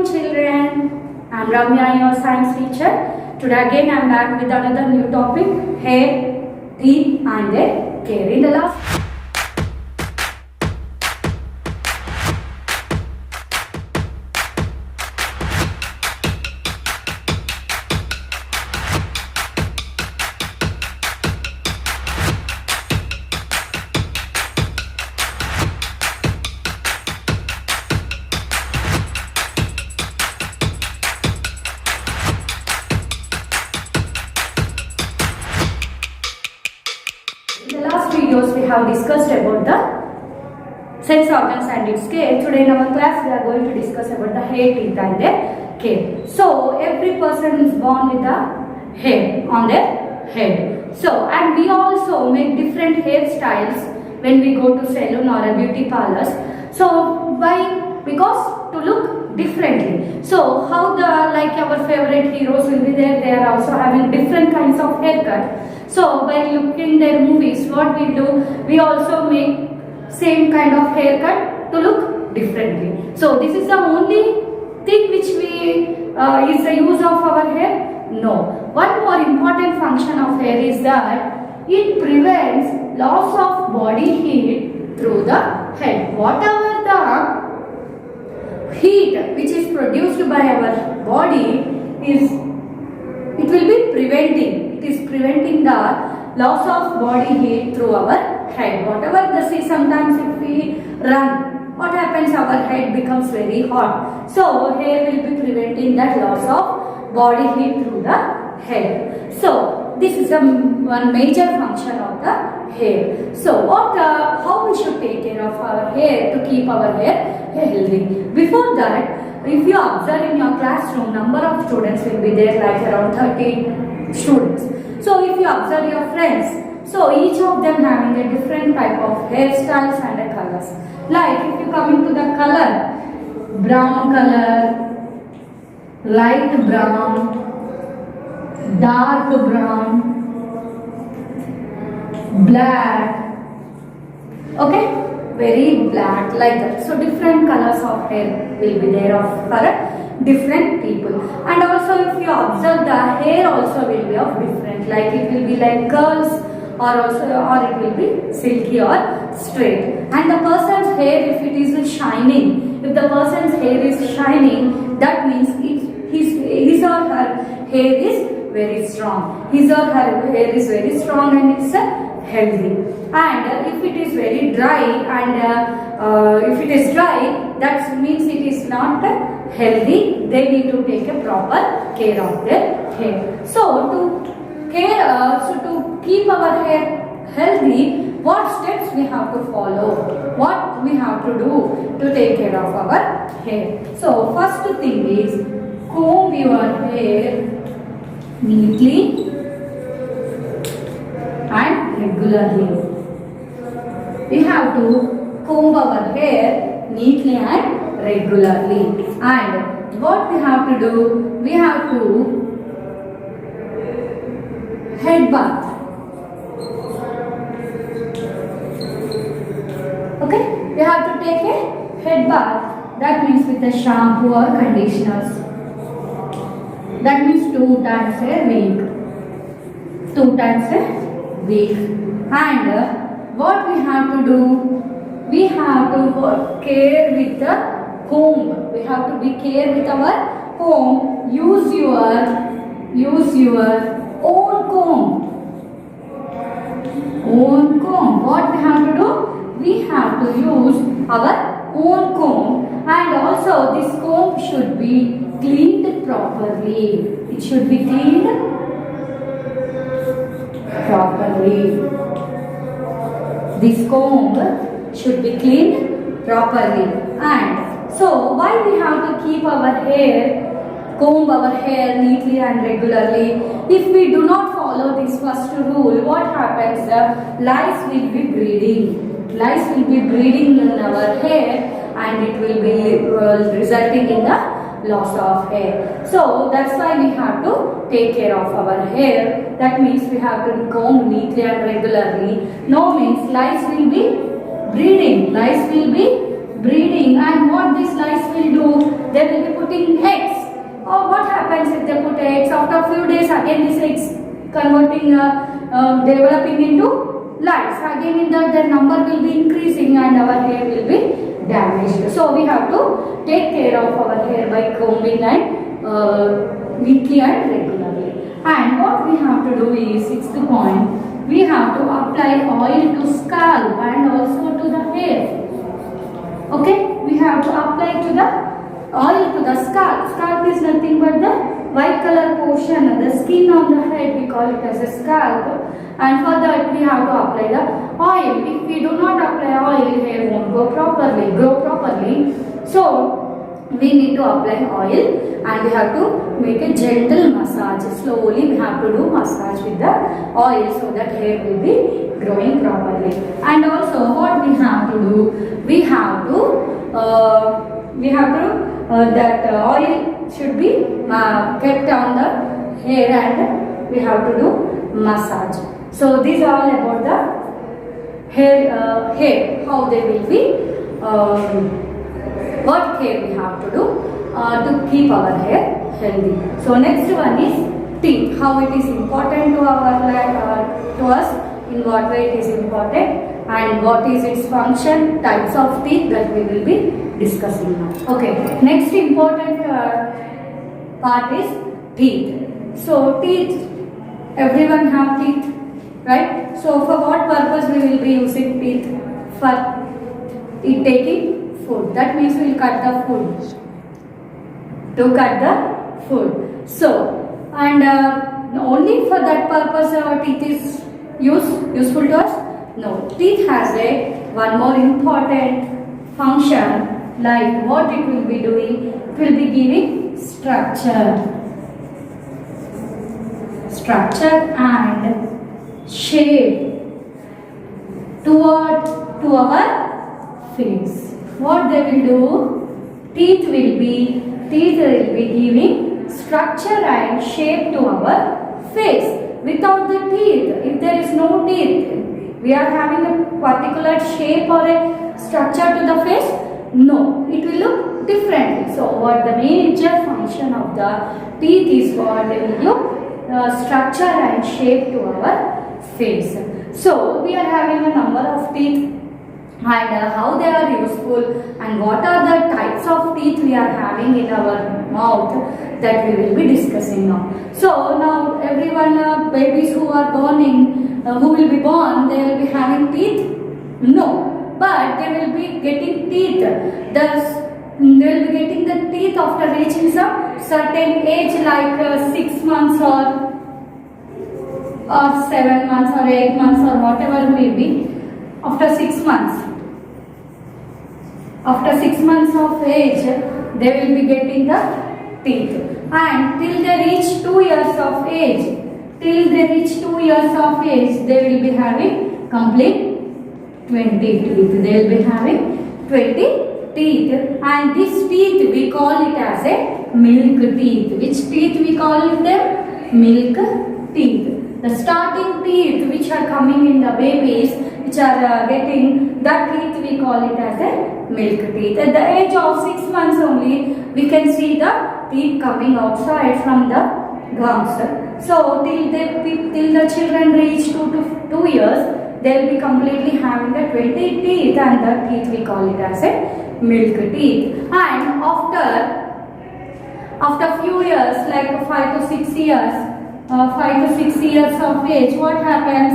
morning, children. I'm Ramya, your science teacher. Today again I'm back with another new topic, hair, teeth and their care. In the last videos we have discussed about the sense organs and its care. Today in our class we are going to discuss about the hair, teeth and their care. So every person is born with a hair on their head. So and we also make different hairstyles when we go to salon or a beauty parlors. So because to look differently. So how like our favorite heroes will be there, they are also having different kinds of haircut. So by looking their movies, what we do, we also make same kind of haircut to look differently. So this is the only thing which we is the use of our hair? No. One more important function of hair is that it prevents loss of body heat through the head. Whatever the heat which is produced by our body it will be preventing. It is preventing the loss of body heat through our head. Whatever the see, sometimes if we run, what happens? Our head becomes very hot. So hair will be preventing that loss of body heat through the head. So this is one major function of the hair. So how we should take care of our hair to keep our hair healthy? Before that, if you observe in your classroom, number of students will be there like around 30 students. So if you observe your friends, so each of them having a different type of hairstyles and a colors. Like if you come into the color, brown color, light brown, dark brown, black, okay, very black, like that. So different colors of hair will be there for different people. And also if you observe, the hair also will be of different, like it will be like curls or it will be silky or straight. And the person's hair, if it is shining, if the person's hair is shining, that means his or her hair is very strong. His or her hair is very strong and it's healthy. And if it is very dry and if it is dry, that means it is not healthy. They need to take a proper care of their hair. So to keep our hair healthy, what steps we have to follow? What we have to do to take care of our hair? So first thing is, comb your hair neatly and regularly. We have to comb our hair neatly and regularly. And what we have to do? We have to head bath. Okay? We have to take a head bath. That means with a shampoo or conditioners. That means 2 times a week. 2 times a week. And what we have to do? We have to care with the comb. We have to be care with our comb. Use your own comb. Own comb. What we have to do? We have to use our own comb. And also this comb should be cleaned properly. It should be cleaned properly. This comb should be cleaned properly. And so why we have to keep our hair, comb our hair neatly and regularly? If we do not follow this first rule, what happens? Lice will be breeding. Lice will be breeding in our hair and it will be resulting in the loss of hair. So that's why we have to take care of our hair. That means we have to comb neatly and regularly. No means lice will be breeding. Lice will be breeding, and what these lice will do, they will be putting eggs. Or what happens if they put eggs? After a few days, again this eggs converting, developing into lice. Again in that their number will be increasing and our hair will be damaged. So we have to take care of our hair by combing and weekly and regularly. And what we have to do is, sixth point, we have to apply oil to scalp and also to the hair. Okay, we have to apply to the oil to the scalp. Scalp is nothing but the white color portion, the skin on the head, we call it as a scalp. And for that we have to apply the oil. If we do not apply oil, hair won't grow properly. So we need to apply oil and we have to make a gentle massage. Slowly we have to do massage with the oil so that hair will be growing properly. And also what we have to do, we have to that oil should be kept on the hair and we have to do massage. So these are all about the hair, how they will be, what care we have to do to keep our hair healthy. So next one is teeth, how it is important to our to us, in what way it is important, and what is its function, types of teeth that we will be discussing now. Okay, next important part is teeth. So teeth, everyone have teeth, right? So for what purpose we will be using teeth? For taking food. That means we will cut the food. To cut the food. So, and only for that purpose our teeth is useful to us? No. Teeth has one more important function. Like what it will be doing, it will be giving structure and shape to our face. What they will do, teeth will be giving structure and shape to our face. Without the teeth, if there is no teeth, we are having a particular shape or a structure to the face. No, it will look differently. So what the major function of the teeth is, what they will look structure and shape to our face. So we are having a number of teeth and how they are useful and what are the types of teeth we are having in our mouth, that we will be discussing now. So now everyone, babies who are who will be born, they will be having teeth? No. But they will be getting teeth. Thus, they will be getting the teeth after reaching some certain age, like 6 months or 7 months or 8 months or whatever may be. After 6 months. After 6 months of age, they will be getting the teeth. And till they reach 2 years of age, they will be having complete 20 teeth. They will be having 20 teeth, and this teeth we call it as a milk teeth. Which teeth we call it them? Milk teeth. The starting teeth which are coming in the babies, which are getting, that teeth we call it as a milk teeth. At the age of 6 months only, we can see the teeth coming outside from the gums. So till the children reach 2 years, they will be completely having the 20 teeth, and the teeth we call it as a milk teeth. And after few years, like 5 to 6 years of age, what happens?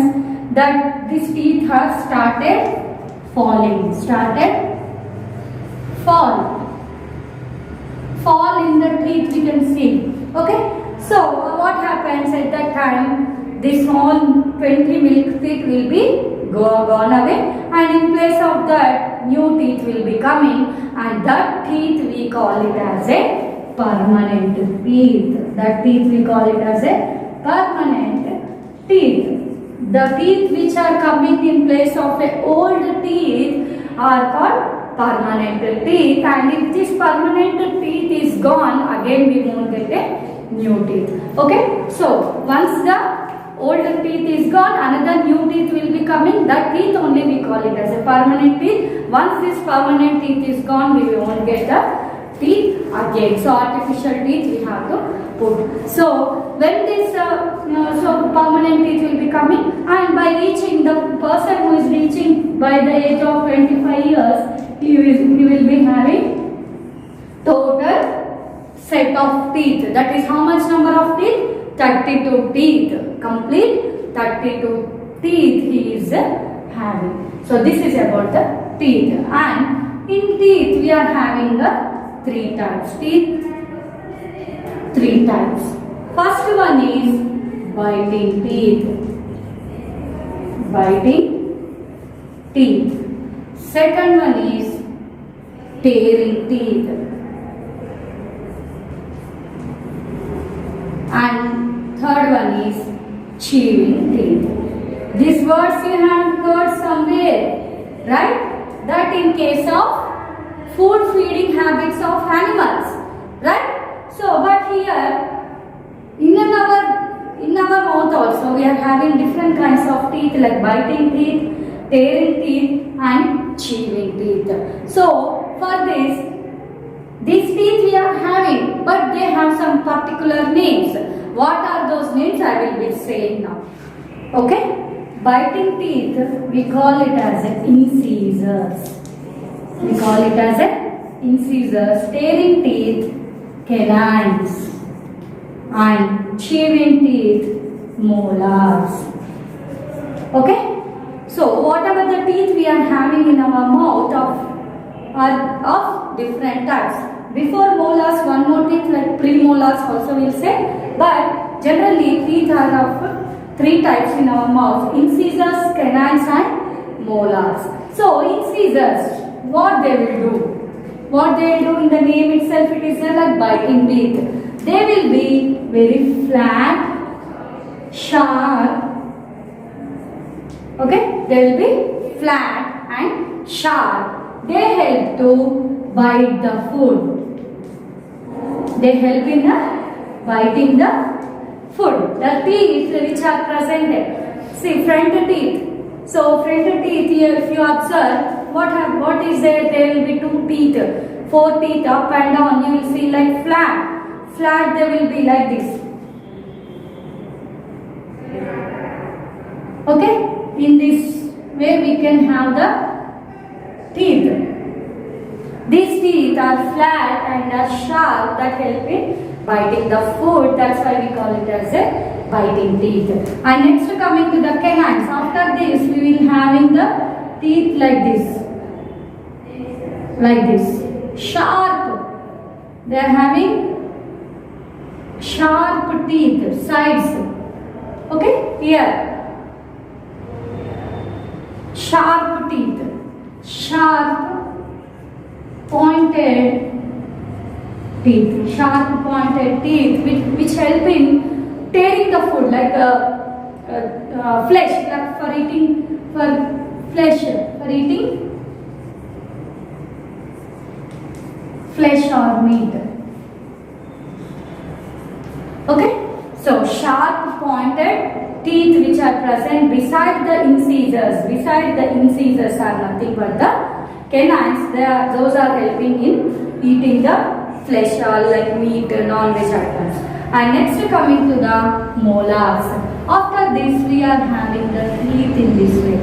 That these teeth have started falling. Fall in the teeth, we can see. Okay. So what happens at that time? This all 20 milk teeth will be gone away, and in place of that new teeth will be coming, and that teeth we call it as a permanent teeth. That teeth we call it as a permanent teeth. The teeth which are coming in place of a old teeth are called permanent teeth, and if this permanent teeth is gone, again we won't get a new teeth. Okay, so once the old teeth is gone, another new teeth will be coming. That teeth only we call it as a permanent teeth. Once this permanent teeth is gone, we won't get the teeth again. So artificial teeth we have to put. So when this so permanent teeth will be coming, and by reaching, the person who is reaching by the age of 25 years, he will be having total set of teeth. That is how much number of teeth? 32 teeth. Complete 32 teeth he is having. So this is about the teeth. And in teeth we are having the 3 types. Teeth, 3 types. First one is biting teeth. Biting teeth. Second one is tearing teeth. And third one is chewing teeth. These words you have heard somewhere, right? That in case of food feeding habits of animals, right? So, but here in our mouth also we are having different kinds of teeth, like biting teeth, tearing teeth and chewing teeth. So, for this, these teeth we are having, but they have some particular names. What are those names? I will be saying now. Okay? Biting teeth, we call it as incisors. We call it as incisors. Tearing teeth, canines. And chewing teeth, molars. Okay? So, whatever the teeth we are having in our mouth are of different types. Before molars, one more teeth like premolars also will say, but generally teeth are of 3 types in our mouth: incisors, canines and molars. So incisors, what they will do? What they will do, in the name itself it is like biting teeth. They will be very flat, sharp. Okay, they will be flat and sharp. They help to bite the food. They help in the biting the food. The teeth which are presented. See, front teeth. So front teeth here, if you observe, what is there? There will be 2 teeth, 4 teeth up and down. You will see like flat. Flat they will be like this. Okay? In this way we can have the teeth. These teeth are flat and are sharp, that help in biting the food. That's why we call it as a biting teeth. And next coming to the canines. After this we will having the teeth like this. Like this. Sharp. They are having sharp teeth, sides. Okay? Here. Sharp teeth. Sharp pointed teeth, sharp pointed teeth which help in tearing the food, like flesh, like for eating flesh or meat. Okay, so sharp pointed teeth which are present beside the incisors. Beside the incisors are nothing but the canines. Those are helping in eating the flesh or like meat, non-veg items. And next coming to the molars. After this we are having the teeth in this way,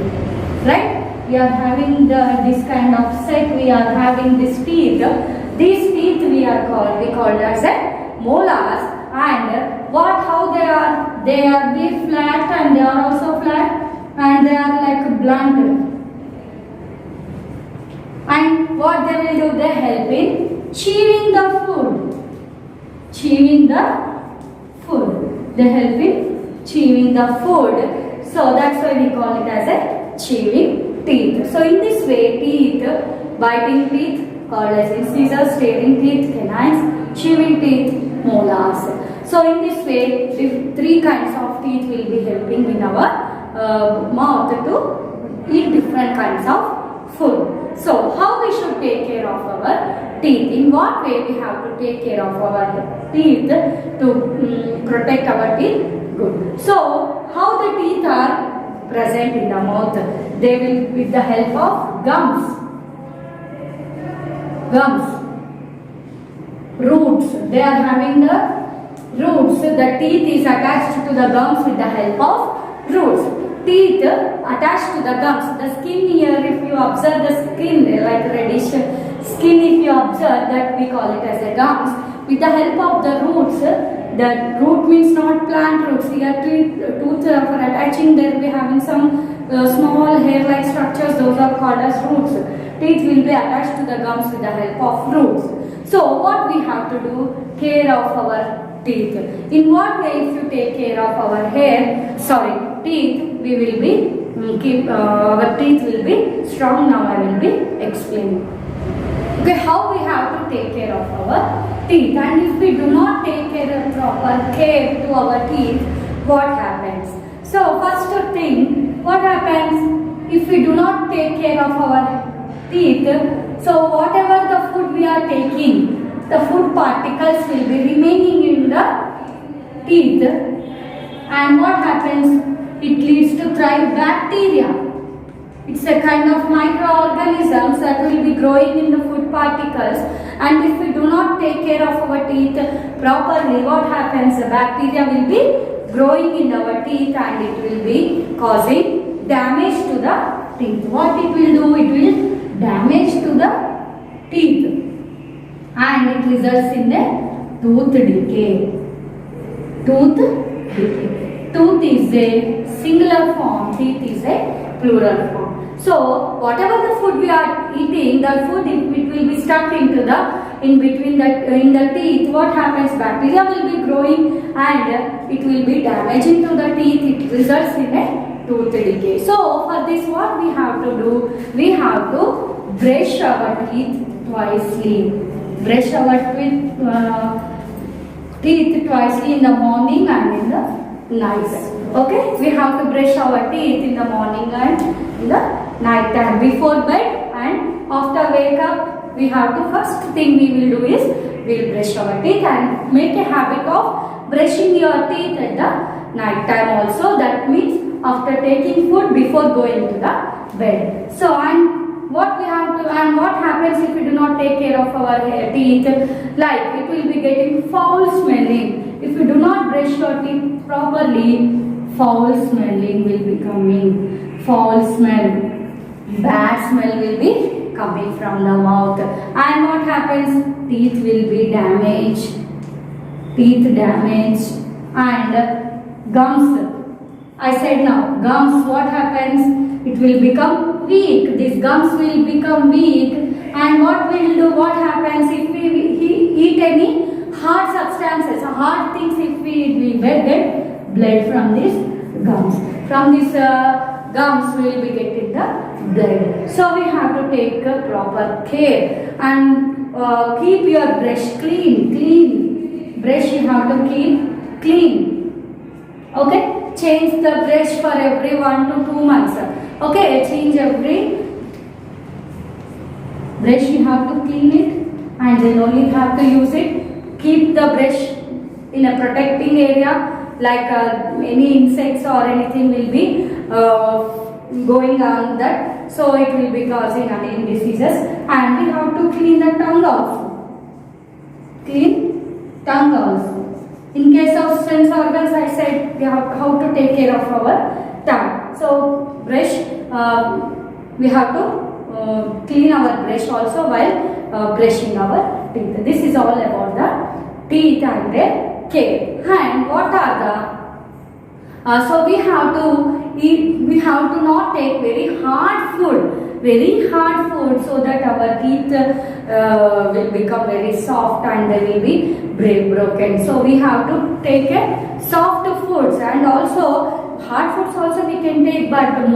right? We are having this kind of set. We are having this teeth. These teeth we called as a molars. And how they are? They are flat and they are also flat and they are like blunt. And what they will do? They help in chewing the food. Chewing the food. They help in chewing the food. So that's why we call it as a chewing teeth. So in this way, teeth, biting teeth called as incisors, tearing teeth, canines, chewing teeth, molars. So in this way, 3 kinds of teeth will be helping in our mouth to eat different kinds of food. So, how we should take care of our teeth? In what way we have to take care of our teeth to protect our teeth? Good. So, how the teeth are present in the mouth? They will with the help of gums. Gums. roots. They are having the roots. The teeth is attached to the gums with the help of roots. Teeth attached to the gums. The skin here, if you observe the skin, like reddish skin, if you observe that, we call it as a gums. With the help of the roots, the root means not plant roots. Here, tooth for attaching, there we having some small hair-like structures. Those are called as roots. Teeth will be attached to the gums with the help of roots. So, what we have to do? Care of our teeth. In what way, if you take care of our teeth, we will be our teeth will be strong. Now I will be explaining. Okay, how we have to take care of our teeth, and if we do not take proper care to our teeth, what happens? So first thing, what happens if we do not take care of our teeth? So whatever the food we are taking, the food particles will be remaining in the teeth, and what happens? It leads to thrive bacteria. It's a kind of microorganisms that will be growing in the food particles, and if we do not take care of our teeth properly, what happens? The bacteria will be growing in our teeth and it will be causing damage to the teeth. What it will do? It will damage to the teeth and it results in a tooth decay. Tooth decay. Tooth is a singular form, teeth is a plural form. So whatever the food we are eating, the food it will be stuck into in the teeth. What happens? Bacteria will be growing and it will be damaging to the teeth. It results in a tooth decay. So for this, what we have to do? We have to brush our teeth twicely. Brush our teeth twicely in the morning and in the night. Okay, we have to brush our teeth in the morning and in the night time before bed, and after wake up we have to, first thing we will do is we will brush our teeth and make a habit of brushing your teeth at the night time also. That means after taking food before going to the bed. So and what we have to, and what happens if we do not take care of our teeth? Like it will be getting foul smelling. If we do not brush your teeth properly, foul smelling will be coming. Foul smell, bad smell will be coming from the mouth. And what happens? Teeth will be damaged. Teeth damaged and gums. I said now, gums, what happens? It will become weak. These gums will become weak. And what will do? What happens if we eat any hard substances, hard things? If we eat, we will get blood from these gums. From these gums we will be getting the blood. So we have to take proper care and keep your brush clean. Brush you have to keep clean. Okay. Change the brush for every 1 to 2 months. Okay. Change every brush. You have to clean it and then only have to use it. Keep the brush in a protecting area, like any insects or anything will be going on that, so it will be causing again diseases. And we have to clean the tongue also. Clean tongue also. In case of sense organs, I said we have how to take care of our tongue. So brush, we have to clean our brush also while brushing our teeth. This is all about the teeth and their care. And what are the so we have to eat, we have to not take very hard food so that our teeth will become very soft and they will be broken. So we have to take a soft foods, and also hard foods also we can take, but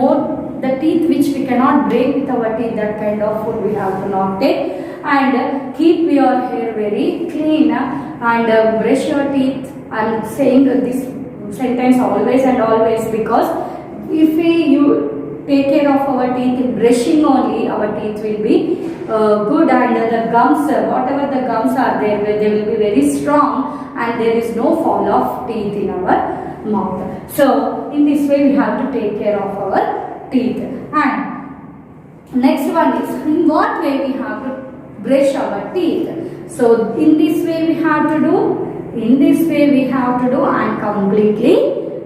the teeth which we cannot break with our teeth, that kind of food we have to not take. And keep your hair very clean and brush your teeth. I am saying this sentence always and always, because if you take care of our teeth, brushing only, our teeth will be good, and the gums, whatever the gums are there, they will be very strong and there is no fall of teeth in our mouth. So in this way we have to take care of our teeth. And next one is, in what way we have to brush our teeth. So in this way we have to do. In this way we have to do, and completely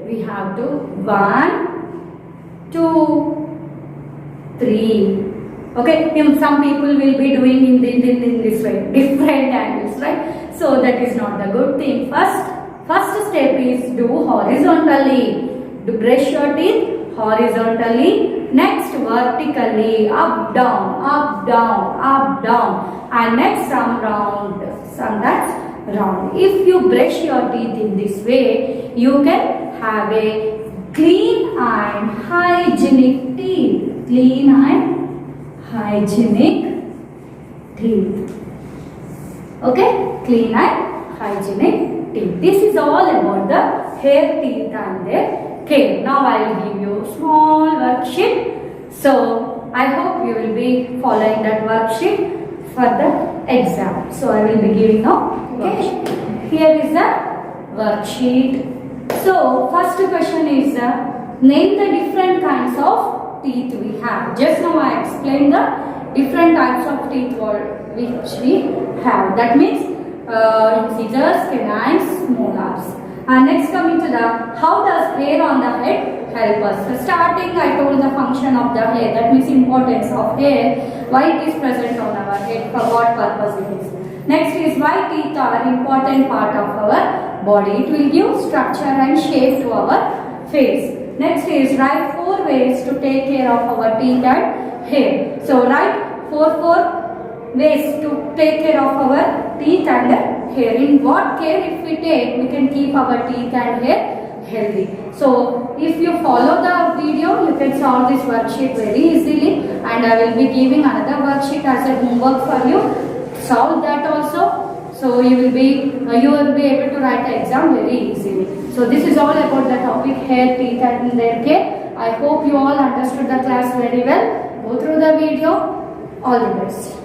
we have to 1, 2, 3. Okay, some people will be doing in this way, different angles, right? So that is not the good thing. First step is do horizontally. Do brush your teeth horizontally. Next vertically, up down, up down, up down, and next some round, that's round. If you brush your teeth in this way, you can have a clean and hygienic teeth. Clean and hygienic teeth. Okay, clean and hygienic teeth. This is all about the hair, teeth and their care. Now I will give you small worksheet. So I hope you will be following that worksheet for the exam. So I will be giving now. Okay. Here is the worksheet. So first question is name the different kinds of teeth we have. Just now I explained the different types of teeth which we have. That means incisors, canines, molars. And next coming to the how does hair on the head help us. So starting I told the function of the hair, that means importance of hair, why it is present on our head, for what purpose it is. Next is why teeth are an important part of our body. It will give structure and shape to our face. Next is write 4 ways to take care of our teeth and hair. So write 4 ways to take care of our teeth and hair. In what care if we take, we can keep our teeth and hair healthy. So if you follow the video, you can solve this worksheet very easily, and I will be giving another worksheet as a homework for you. Solve that also. So you will be able to write the exam very easily. So this is all about the topic hair, teeth and their care. I hope you all understood the class very well. Go through the video. All the best.